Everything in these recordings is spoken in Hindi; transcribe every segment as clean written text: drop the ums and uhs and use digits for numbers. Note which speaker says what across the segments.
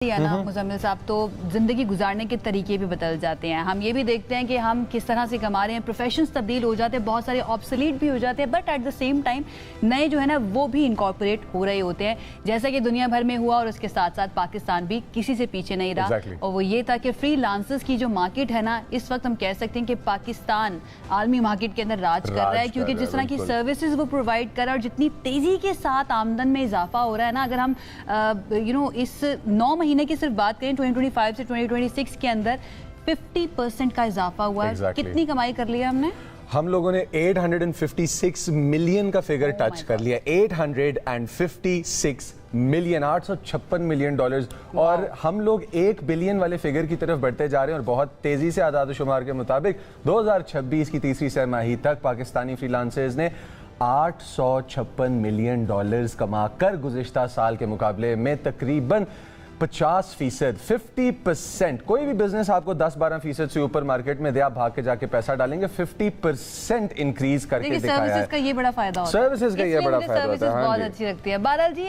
Speaker 1: है ना मुजम्मिल साहब, तो ज़िंदगी गुजारने के तरीके भी बदल जाते हैं। हम ये भी देखते हैं कि हम किस तरह से कमा रहे हैं, प्रोफेशंस तब्दील हो जाते हैं, बहुत सारे ऑब्सोलीट भी हो जाते हैं, but at the same time नए जो है ना वो भी इनकॉर्पोरेट हो रहे होते हैं, जैसा कि दुनिया भर में हुआ। और उसके साथ साथ पाकिस्तान भी किसी से पीछे नहीं रहा। और वो ये था कि फ्रीलांसर्स की जो मार्केट है ना, इस वक्त हम कह सकते हैं कि पाकिस्तान आलमी मार्केट के अंदर राज कर रहा है, क्योंकि जिस तरह की सर्विसेज वो प्रोवाइड कर रहा है और जितनी तेजी के साथ आमदन में इजाफा हो रहा है ना, अगर हम इस 9 महीने की सिर्फ बात करें 2025 से 2026 के अंदर 50% का इजाफा हुआ है। कितनी कमाई कर लिया हमने?
Speaker 2: हम लोगों ने 856 मिलियन का फिगर टच कर लिया। 856 मिलियन, 856 मिलियन डॉलर्स। और हम लोग 1 बिलियन वाले फिगर की तरफ बढ़ते जा रहे हैं। और बहुत तेजी से आदाद-ओ-शुमार के मुताबिक 2026 की तीसरी छमाही तक पाकिस्तानी फ्रीलांसर्स ने 856 मिलियन डॉलर्स कमाकर गुज़िश्ता साल के मुकाबले में तकरीबन 50%, 50%। कोई भी बिजनेस आपको 10-12% से ऊपर मार्केट में दे, आप भाग के जाके पैसा डालेंगे, 50% इंक्रीज करके दिखाया है।
Speaker 1: सर्विसेज का ये बड़ा फायदा होता है।
Speaker 2: सर्विसेज का ये बड़ा फायदा होता है।
Speaker 1: बहुत अच्छी लगती है। बहरहाल जी,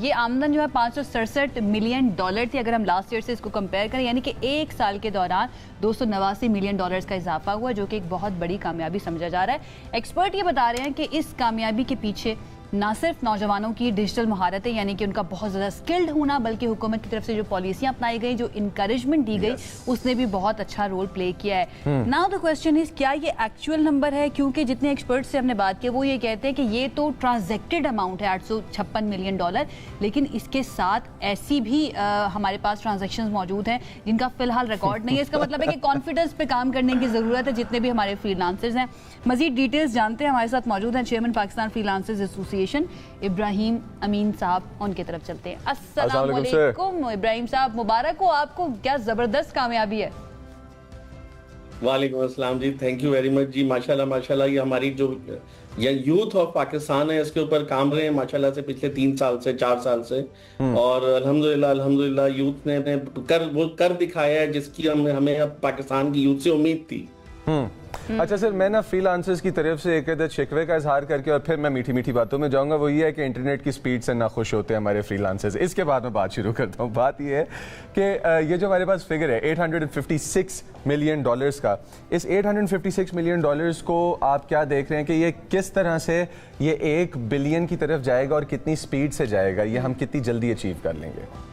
Speaker 1: ये आमदन जो है 567 मिलियन डॉलर थी। अगर हम लास्ट ईयर से इसको कंपेयर करें, यानी कि एक साल के दौरान 289 मिलियन डॉलर्स का इजाफा हुआ, जो कि एक बहुत बड़ी कामयाबी समझा जा रहा है। एक्सपर्ट ये बता रहे हैं कि इस कामयाबी के पीछे ना सिर्फ नौजवानों की डिजिटल महारतें, यानी कि उनका बहुत ज़्यादा स्किल्ड होना, बल्कि हुकूमत की तरफ से जो पॉलिसियां अपनाई गई, जो इनकरेजमेंट दी गई, उसने भी बहुत अच्छा रोल प्ले किया है। नाउ द क्वेश्चन इज, क्या ये एक्चुअल नंबर है? क्योंकि जितने एक्सपर्ट्स से हमने बात की वो ये कहते हैं कि ये तो ट्रांजैक्टेड अमाउंट है 856 मिलियन डॉलर, लेकिन इसके साथ ऐसी भी हमारे पास ट्रांजेक्शन मौजूद हैं जिनका फिलहाल रिकॉर्ड नहीं है। इसका मतलब है कि कॉन्फिडेंस पे काम करने की ज़रूरत है जितने भी हमारे फ्रीलांसर्स हैं। मजीद डिटेल्स जानते हैं, हमारे साथ मौजूद हैं chairman Pakistan freelancers association Ibrahim Amin sahab. उनकी तरफ चलते हैं। अस्सलाम वालेकुम इब्राहिम साहब, मुबारक हो आपको, क्या जबरदस्त कामयाबी है।
Speaker 3: वालेकुम अस्सलाम जी, थैंक यू वेरी मच जी। माशाल्लाह माशाल्लाह, ये हमारी जो यूथ ऑफ पाकिस्तान है, इसके ऊपर काम रहे हैं माशाल्लाह से पिछले 3 साल से 4 साल से। और अल्हम्दुलिल्लाह यूथ ने कर दिखाया है जिसकी हमें अब पाकिस्तान की यूथ से उम्मीद थी।
Speaker 2: अच्छा सर, मैं ना फ्रीलांसर्स की तरफ से एक अदद शिकवे का इजहार करके और फिर मैं मीठी मीठी बातों में जाऊंगा। वो ये है कि इंटरनेट की स्पीड से ना खुश होते हैं हमारे फ्रीलांसर्स। इसके बाद मैं बात शुरू करता हूँ। बात ये है कि ये जो हमारे पास फिगर है 856 मिलियन डॉलर्स का, इस 856 मिलियन डॉलर्स को आप क्या देख रहे हैं कि ये किस तरह से ये 1 बिलियन की तरफ जाएगा और कितनी स्पीड से जाएगा, ये हम कितनी जल्दी अचीव कर लेंगे?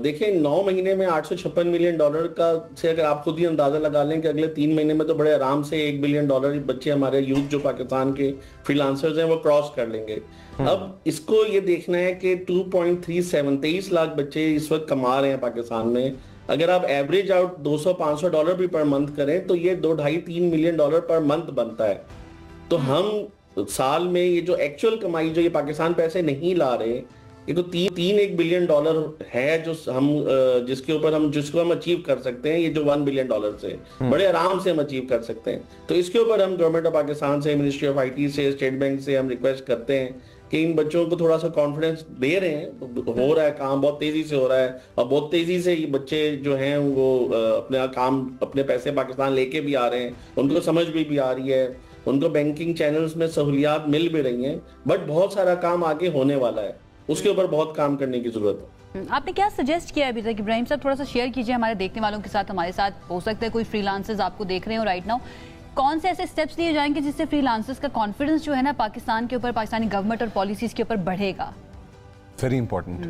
Speaker 3: देखिए, 9 महीने में 856 मिलियन डॉलर का से अगर आप खुद ही अंदाजा लगा लें कि अगले 3 महीने में तो बड़े आराम से 1 बिलियन डॉलर बच्चे हमारे यूथ जो पाकिस्तान के फ्रीलांसर्स हैं वो क्रॉस कर लेंगे। अब इसको ये देखना है कि 2.37 लाख बच्चे इस वक्त कमा रहे हैं पाकिस्तान में। अगर आप एवरेज आउट 200-500 डॉलर भी पर मंथ करें तो ये 2-2.5-3 मिलियन डॉलर पर मंथ बनता है। तो हम साल में ये जो एक्चुअल कमाई जो ये पाकिस्तान पैसे नहीं ला रहे, ये तो 1 बिलियन डॉलर है जो हम जिसको हम अचीव कर सकते हैं। ये जो 1 बिलियन डॉलर से बड़े आराम से हम अचीव कर सकते हैं। तो इसके ऊपर हम गवर्नमेंट ऑफ पाकिस्तान से, मिनिस्ट्री ऑफ आईटी से, स्टेट बैंक से हम रिक्वेस्ट करते हैं कि इन बच्चों को थोड़ा सा कॉन्फिडेंस दे रहे हैं। हो रहा है काम, बहुत तेजी से हो रहा है और बहुत तेजी से ये बच्चे जो हैं वो अपना काम, अपने पैसे पाकिस्तान लेके भी आ रहे हैं, उनको समझ भी आ रही है, उनको बैंकिंग चैनल्स में सहूलियात मिल भी रही हैं। बट बहुत सारा काम आगे होने वाला है, उसके ऊपर बहुत काम करने की जरूरत है।
Speaker 1: आपने क्या सजेस्ट किया है अभी तक इब्राहिम साहब? थोड़ा सा शेयर कीजिए हमारे देखने वालों के साथ। हमारे साथ हो सकता है कोई फ्रीलांसर्स आपको देख रहे हो राइट नाउ। कौन से ऐसे स्टेप्स लिए जाएंगे जिससे फ्रीलांसर्स का कॉन्फिडेंस जो है ना पाकिस्तान के ऊपर, पाकिस्तानी गवर्नमेंट और पॉलिसीज के ऊपर बढ़ेगा?
Speaker 2: वेरी इंपॉर्टेंट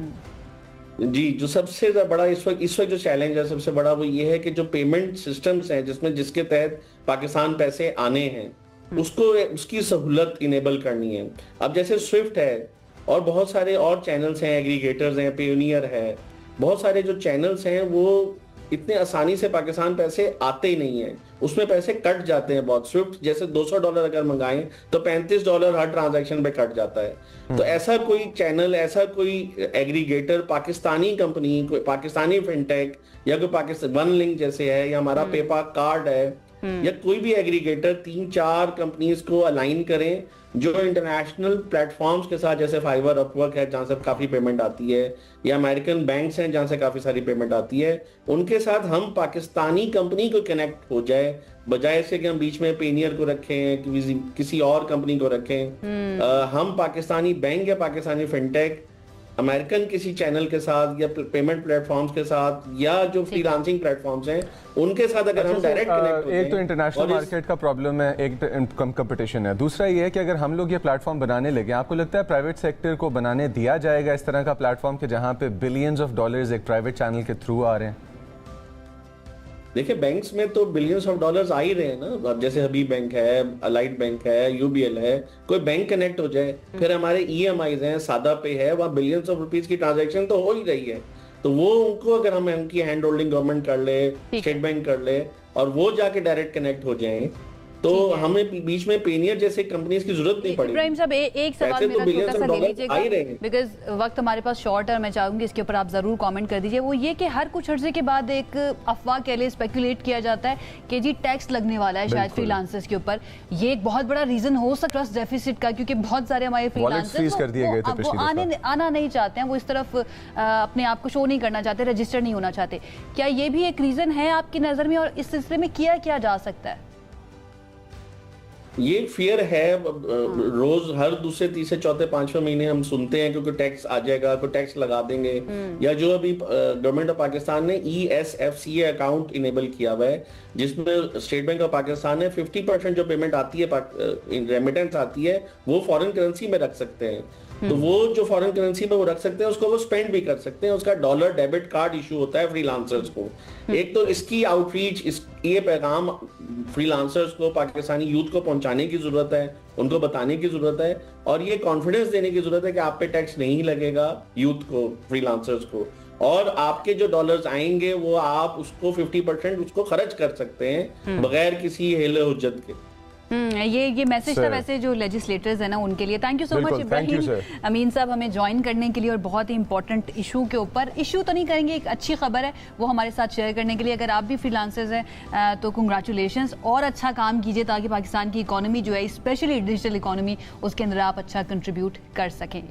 Speaker 3: जी, जो सबसे बड़ा इस वक्त जो चैलेंज है सबसे बड़ा वो ये है कि जो पेमेंट सिस्टम्स हैं जिसके तहत पाकिस्तान पैसे आने हैं, उसकी सहूलत इनेबल करनी है। अब जैसे स्विफ्ट है और बहुत सारे और चैनल्स हैं, एग्रीगेटर्स हैं, पेयोनियर है, बहुत सारे जो चैनल्स हैं वो इतने आसानी से पाकिस्तान पैसे आते ही नहीं है, उसमें पैसे कट जाते हैं बहुत। स्विफ्ट जैसे $200 अगर मंगाएं तो $35 हर ट्रांजैक्शन पे कट जाता है। तो ऐसा कोई चैनल, ऐसा कोई एग्रीगेटर, पाकिस्तानी कंपनी, कोई पाकिस्तानी फिनटेक या कोई पाकिस्तान वन लिंक जैसे है, या हमारा पेपा कार्ड है, या कोई भी एग्रीगेटर 3-4 कंपनीज को अलाइन करें जो इंटरनेशनल प्लेटफॉर्म्स के साथ, जैसे फाइवर, अपवर्क है जहां से काफी पेमेंट आती है, या अमेरिकन बैंक्स हैं जहां से काफी सारी पेमेंट आती है, उनके साथ हम पाकिस्तानी कंपनी को कनेक्ट हो जाए, बजाय से कि हम बीच में पेनियर को रखें, किसी और कंपनी को रखें। हम पाकिस्तानी बैंक या पाकिस्तानी फिनटेक अमेरिकन किसी चैनल के साथ या पेमेंट प्लेटफॉर्म्स के साथ या जो फ्रीलांसिंग प्लेटफॉर्म्स हैं उनके साथ अगर हम डायरेक्ट कनेक्ट
Speaker 2: एक तो इंटरनेशनल मार्केट का प्रॉब्लम है, एक कंपटीशन है, दूसरा ये है कि अगर हम लोग ये प्लेटफॉर्म बनाने लगे, आपको लगता है प्राइवेट सेक्टर को बनाने दिया जाएगा इस तरह का प्लेटफॉर्म कि जहां पे बिलियंस ऑफ डॉलर्स एक प्राइवेट चैनल के थ्रू आ रहे हैं?
Speaker 3: देखिए बैंक्स में तो बिलियंस ऑफ डॉलर्स आ ही रहे हैं ना, जैसे हबीब बैंक है, अलाइड बैंक है, यूबीएल है, कोई बैंक कनेक्ट हो जाए, फिर हमारे ईएमआईज हैं, सादा पे है, वहाँ बिलियंस ऑफ रुपीस की ट्रांजैक्शन तो हो ही रही है। तो वो उनको अगर हम उनकी हैंड होल्डिंग गवर्नमेंट कर ले, स्टेट बैंक कर ले और वो जाके डायरेक्ट कनेक्ट हो जाए तो हमें बीच में पेनियर जैसे कंपनीज की जरूरत नहीं पड़ेगी।
Speaker 1: इब्राहिम साहब एक सवाल मेरा छोटा सा ले लीजिएगा, बिकॉज वक्त हमारे पास शॉर्ट है और मैं चाहूंगी इसके ऊपर आप जरूर कमेंट कर दीजिए। वो ये कि हर कुछ अर्से के बाद एक अफवाह के लिए स्पेकुलेट किया जाता है कि जी टैक्स लगने वाला है शायद फ्रीलांसर्स के ऊपर। ये एक बहुत बड़ा रीजन हो सकता है ट्रस्ट डेफिसिट का, क्योंकि बहुत सारे हमारे फ्रीलांसर्स आना नहीं चाहते हैं, वो इस तरफ अपने आप को शो नहीं करना चाहते, रजिस्टर नहीं होना चाहते। क्या ये भी एक रीजन है आपकी नजर में, और इस सिलसिले में किया क्या जा सकता है?
Speaker 3: ये फियर है, रोज हर दूसरे तीसरे चौथे पांचवें महीने हम सुनते हैं क्योंकि टैक्स आ जाएगा, कोई टैक्स लगा देंगे, या जो अभी गवर्नमेंट ऑफ पाकिस्तान ने ESFCA अकाउंट इनेबल किया हुआ है जिसमें स्टेट बैंक ऑफ पाकिस्तान ने 50% जो पेमेंट आती है, रेमिटेंस आती है, वो फॉरेन करेंसी में रख सकते हैं। तो वो जो फॉरेन करेंसी में वो रख सकते हैं उसको वो स्पेंड भी कर सकते हैं, उसका डॉलर डेबिट कार्ड इशू होता है फ्रीलांसर्स को। एक तो इसकी आउटरीच, ये पैगाम फ्रीलांसर्स को, पाकिस्तानी यूथ को पहुंचाने की जरूरत है, उनको बताने की जरूरत है और ये कॉन्फिडेंस देने की जरूरत है कि आप पे टैक्स नहीं लगेगा यूथ को, फ्रीलांसर्स को, और आपके जो डॉलर्स आएंगे वो आप उसको 50% उसको खर्च कर सकते हैं बगैर किसी हेले हुज्जत के।
Speaker 1: ये मैसेज था वैसे जो लेजिस्लेटर्स है ना उनके लिए। Thank you so much Ibrahim Amin sahab हमें ज्वाइन करने के लिए, और बहुत ही इंपॉर्टेंट इशू के ऊपर, इशू तो नहीं करेंगे, एक अच्छी खबर है वो हमारे साथ शेयर करने के लिए। अगर आप भी फ्रीलांसर्स हैं तो कंग्रेचुलेशंस, और अच्छा काम कीजिए ताकि पाकिस्तान की इकोनॉमी जो है, स्पेशली डिजिटल इकोनॉमी, उसके अंदर आप अच्छा कंट्रीब्यूट कर सकें।